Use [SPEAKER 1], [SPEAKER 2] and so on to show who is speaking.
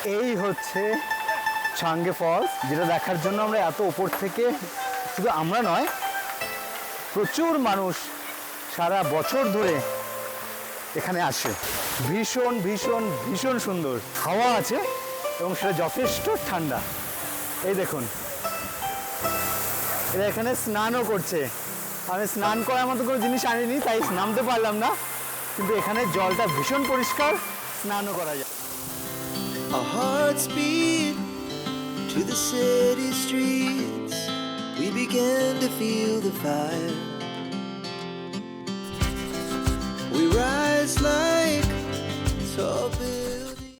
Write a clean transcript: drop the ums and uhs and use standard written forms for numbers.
[SPEAKER 1] এই হচ্ছে চাঙ্গে ফলস, যেটা দেখার জন্য আমরা এত ওপর থেকে, শুধু আমরা নয়, প্রচুর মানুষ সারা বছর ধরে এখানে আসে। ভীষণ ভীষণ ভীষণ সুন্দর হাওয়া আছে এবং সেটা যথেষ্ট ঠান্ডা। এই দেখুন, এরা এখানে স্নানও করছে। আমি স্নান করার মতো কোনো জিনিস আনিনি, তাই নামতে পারলাম না, কিন্তু এখানে জলটা ভীষণ পরিষ্কার, স্নানও করা যায়।
[SPEAKER 2] Our hearts beat to the city streets. We began to feel the fire. We rise like